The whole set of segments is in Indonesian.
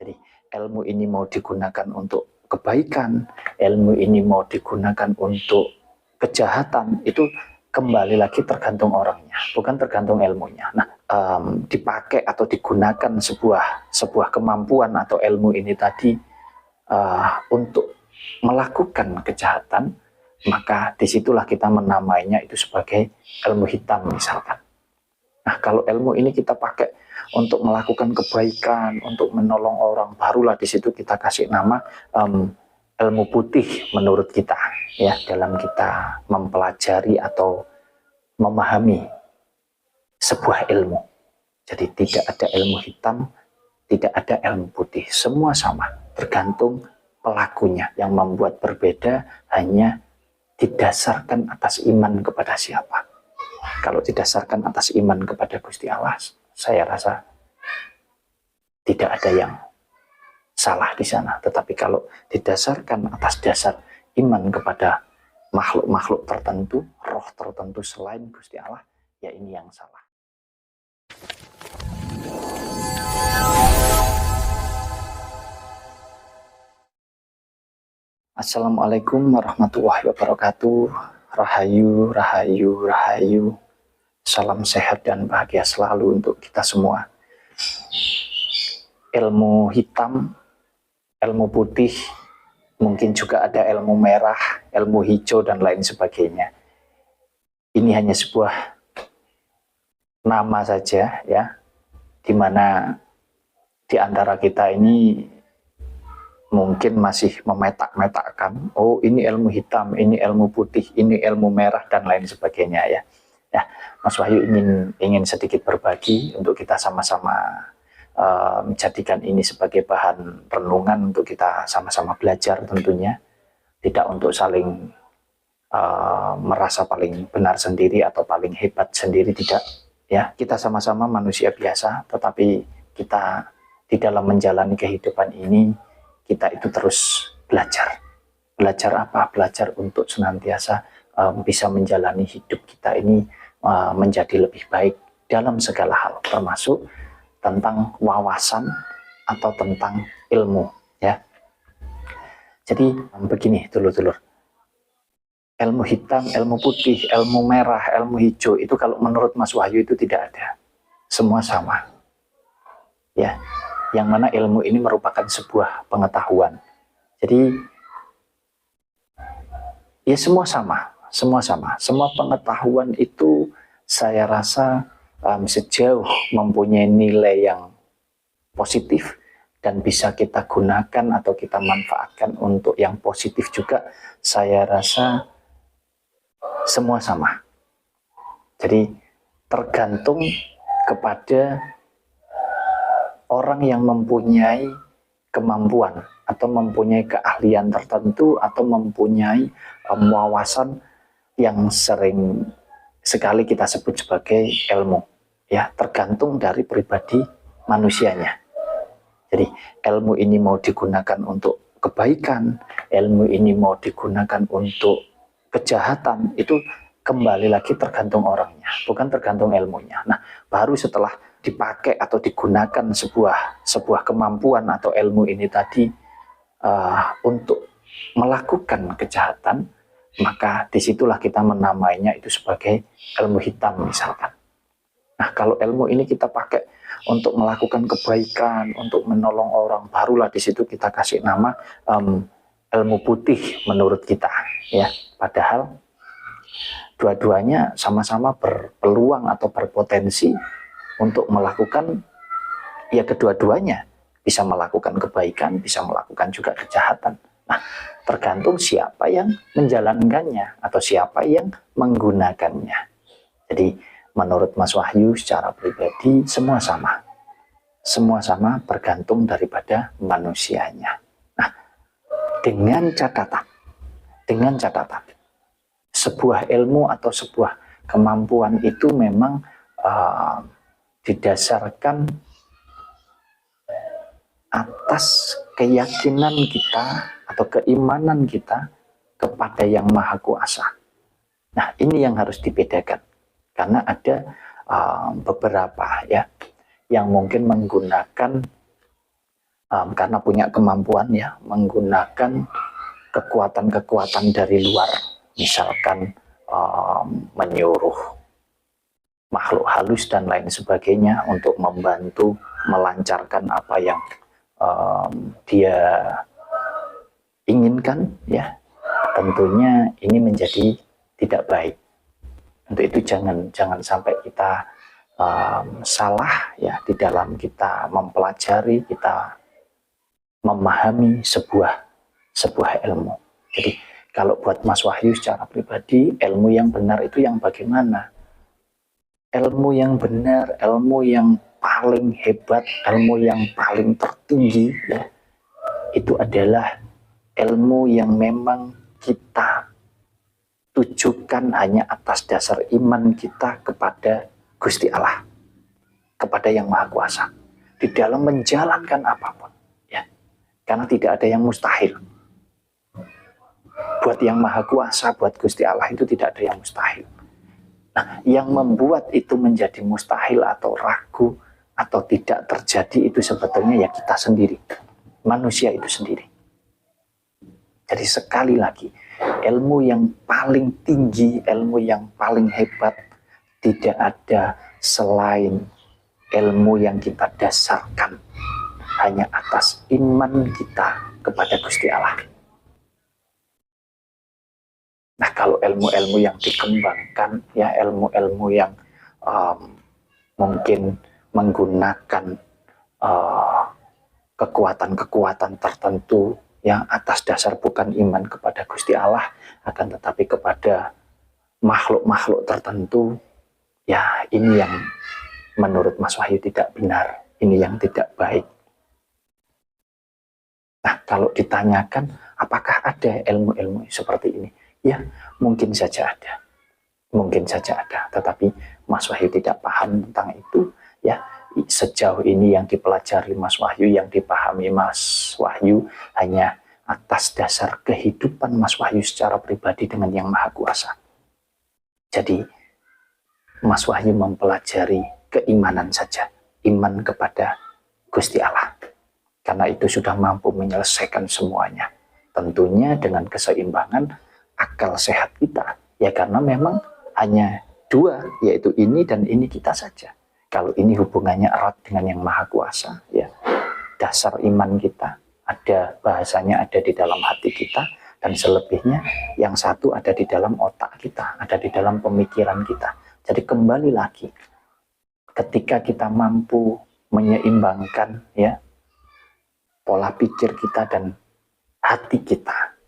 Jadi ilmu ini mau digunakan untuk kebaikan, ilmu ini mau digunakan untuk kejahatan, itu kembali lagi tergantung orangnya, bukan tergantung ilmunya. Nah, dipakai atau digunakan sebuah kemampuan atau ilmu ini tadi untuk melakukan kejahatan, maka disitulah kita menamainya itu sebagai ilmu hitam misalkan. Nah, kalau ilmu ini kita pakai untuk melakukan kebaikan, untuk menolong orang, barulah di situ kita kasih nama ilmu putih menurut kita, ya, dalam kita mempelajari atau memahami sebuah ilmu. Jadi tidak ada ilmu hitam, tidak ada ilmu putih, semua sama, tergantung pelakunya. Yang membuat berbeda hanya didasarkan atas iman kepada siapa. Kalau didasarkan atas iman kepada Gusti Allah, saya rasa tidak ada yang salah di sana. Tetapi kalau didasarkan atas dasar iman kepada makhluk-makhluk tertentu, roh tertentu selain Gusti Allah, ya ini yang salah. Assalamualaikum warahmatullahi wabarakatuh. Rahayu, rahayu, rahayu. Salam sehat dan bahagia selalu untuk kita semua. Ilmu hitam, ilmu putih, mungkin juga ada ilmu merah, ilmu hijau, dan lain sebagainya. Ini hanya sebuah nama saja, ya, di mana di antara kita ini mungkin masih memetak-metakkan, oh ini ilmu hitam, ini ilmu putih, ini ilmu merah, dan lain sebagainya, ya. Ya, Mas Wahyu ingin sedikit berbagi untuk kita sama-sama menjadikan ini sebagai bahan renungan untuk kita sama-sama belajar tentunya, tidak untuk saling merasa paling benar sendiri atau paling hebat sendiri, tidak, ya. Kita sama-sama manusia biasa, tetapi kita di dalam menjalani kehidupan ini, kita itu terus belajar. Belajar apa? Belajar untuk senantiasa bisa menjalani hidup kita ini menjadi lebih baik dalam segala hal, termasuk tentang wawasan atau tentang ilmu, ya. Jadi begini dulur-dulur, ilmu hitam, ilmu putih, ilmu merah, ilmu hijau, itu kalau menurut Mas Wahyu itu tidak ada, semua sama, ya. Yang mana ilmu ini merupakan sebuah pengetahuan. Jadi ya semua sama, semua sama. Semua pengetahuan itu saya rasa sejauh mempunyai nilai yang positif dan bisa kita gunakan atau kita manfaatkan untuk yang positif juga, saya rasa semua sama. Jadi tergantung kepada orang yang mempunyai kemampuan atau mempunyai keahlian tertentu atau mempunyai wawasan yang sering sekali kita sebut sebagai ilmu, ya, tergantung dari pribadi manusianya. Jadi ilmu ini mau digunakan untuk kebaikan, ilmu ini mau digunakan untuk kejahatan, itu kembali lagi tergantung orangnya, bukan tergantung ilmunya. Nah, baru setelah dipakai atau digunakan sebuah kemampuan atau ilmu ini tadi untuk melakukan kejahatan, maka disitulah kita menamainya itu sebagai ilmu hitam misalkan. Nah, kalau ilmu ini kita pakai untuk melakukan kebaikan, untuk menolong orang, barulah di situ kita kasih nama ilmu putih menurut kita, ya. Padahal dua-duanya sama-sama berpeluang atau berpotensi untuk melakukan, ya, kedua-duanya bisa melakukan kebaikan, bisa melakukan juga kejahatan. Nah, tergantung siapa yang menjalankannya atau siapa yang menggunakannya. Jadi menurut Mas Wahyu secara pribadi semua sama. Semua sama bergantung daripada manusianya. Nah, dengan catatan sebuah ilmu atau sebuah kemampuan itu memang didasarkan atas keyakinan kita atau keimanan kita kepada Yang Maha Kuasa. Nah, ini yang harus dibedakan, karena ada beberapa, ya, yang mungkin menggunakan karena punya kemampuan ya menggunakan kekuatan-kekuatan dari luar, misalkan menyuruh makhluk halus dan lain sebagainya untuk membantu melancarkan apa yang dia inginkan, ya tentunya ini menjadi tidak baik. Untuk itu jangan sampai kita salah ya di dalam kita mempelajari, kita memahami sebuah ilmu. Jadi kalau buat Mas Wahyu secara pribadi, ilmu yang benar itu yang bagaimana? Ilmu yang benar, ilmu yang paling hebat, ilmu yang paling tertinggi ya, itu adalah ilmu yang memang kita tujukan hanya atas dasar iman kita kepada Gusti Allah, kepada Yang Maha Kuasa di dalam menjalankan apapun ya. Karena tidak ada yang mustahil. Buat Yang Maha Kuasa, buat Gusti Allah itu tidak ada yang mustahil. Nah, yang membuat itu menjadi mustahil atau ragu atau tidak terjadi itu sebetulnya ya kita sendiri, manusia itu sendiri. Jadi sekali lagi, ilmu yang paling tinggi, ilmu yang paling hebat tidak ada selain ilmu yang kita dasarkan hanya atas iman kita kepada Gusti Allah. Nah, kalau ilmu-ilmu yang dikembangkan, ya ilmu-ilmu yang mungkin menggunakan kekuatan-kekuatan tertentu yang atas dasar bukan iman kepada Gusti Allah, akan tetapi kepada makhluk-makhluk tertentu, ya ini yang menurut Mas Wahyu tidak benar, ini yang tidak baik. Nah, kalau ditanyakan apakah ada ilmu-ilmu seperti ini? Ya, mungkin saja ada. Mungkin saja ada, tetapi Mas Wahyu tidak paham tentang itu. Ya, sejauh ini yang dipelajari Mas Wahyu, yang dipahami Mas Wahyu hanya atas dasar kehidupan Mas Wahyu secara pribadi dengan Yang Maha Kuasa. Jadi, Mas Wahyu mempelajari keimanan saja, iman kepada Gusti Allah. Karena itu sudah mampu menyelesaikan semuanya. Tentunya dengan keseimbangan akal sehat kita, ya karena memang hanya dua, yaitu ini dan ini kita saja. Kalau ini hubungannya erat dengan Yang Maha Kuasa, ya dasar iman kita ada, bahasanya ada di dalam hati kita, dan selebihnya yang satu ada di dalam otak kita, ada di dalam pemikiran kita. Jadi kembali lagi, ketika kita mampu menyeimbangkan ya pola pikir kita dan hati kita,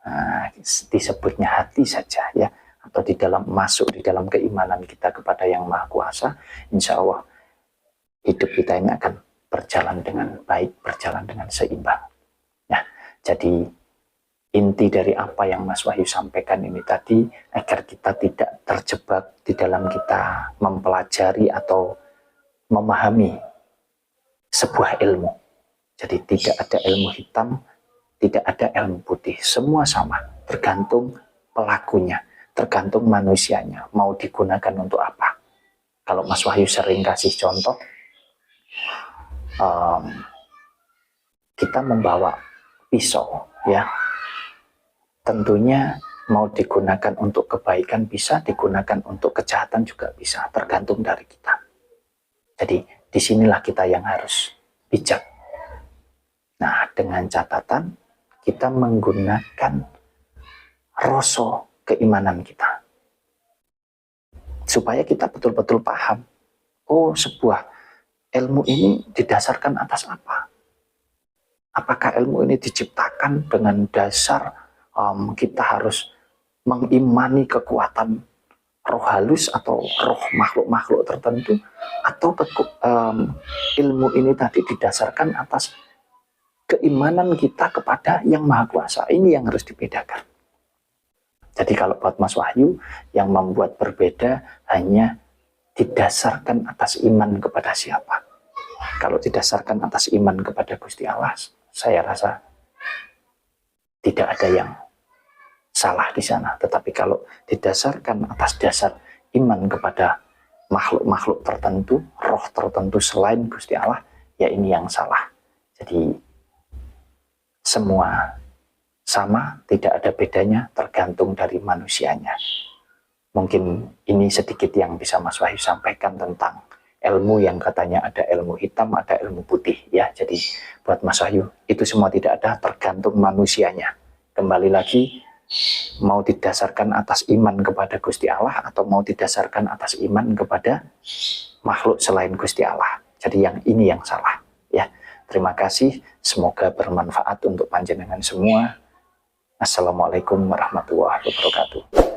nah, disebutnya hati saja ya, atau di dalam masuk di dalam keimanan kita kepada Yang Maha Kuasa, insya Allah hidup kita ini akan berjalan dengan baik, berjalan dengan seimbang. Nah, jadi inti dari apa yang Mas Wahyu sampaikan ini tadi, agar kita tidak terjebak di dalam kita mempelajari atau memahami sebuah ilmu. Jadi tidak ada ilmu hitam, tidak ada ilmu putih, semua sama, tergantung pelakunya, tergantung manusianya, mau digunakan untuk apa. Kalau Mas Wahyu sering kasih contoh, kita membawa pisau, ya, tentunya mau digunakan untuk kebaikan bisa, digunakan untuk kejahatan juga bisa, tergantung dari kita. Jadi disinilah kita yang harus bijak. Nah, dengan catatan kita menggunakan rasa keimanan kita, supaya kita betul-betul paham, oh sebuah ilmu ini didasarkan atas apa? Apakah ilmu ini diciptakan dengan dasar kita harus mengimani kekuatan roh halus atau roh makhluk-makhluk tertentu, atau ilmu ini tadi didasarkan atas keimanan kita kepada Yang Maha Kuasa? Ini yang harus dibedakan. Jadi kalau buat Mas Wahyu, yang membuat berbeda hanya didasarkan atas iman kepada siapa. Kalau didasarkan atas iman kepada Gusti Allah, saya rasa tidak ada yang salah di sana. Tetapi kalau didasarkan atas dasar iman kepada makhluk-makhluk tertentu, roh tertentu selain Gusti Allah, ya ini yang salah. Jadi semua sama, tidak ada bedanya, tergantung dari manusianya. Mungkin ini sedikit yang bisa Mas Wahyu sampaikan tentang ilmu yang katanya ada ilmu hitam, ada ilmu putih ya. Jadi buat Mas Wahyu itu semua tidak ada, tergantung manusianya. Kembali lagi, mau didasarkan atas iman kepada Gusti Allah atau mau didasarkan atas iman kepada makhluk selain Gusti Allah. Jadi yang ini yang salah ya. Terima kasih, semoga bermanfaat untuk panjenengan semua. Assalamualaikum warahmatullahi wabarakatuh.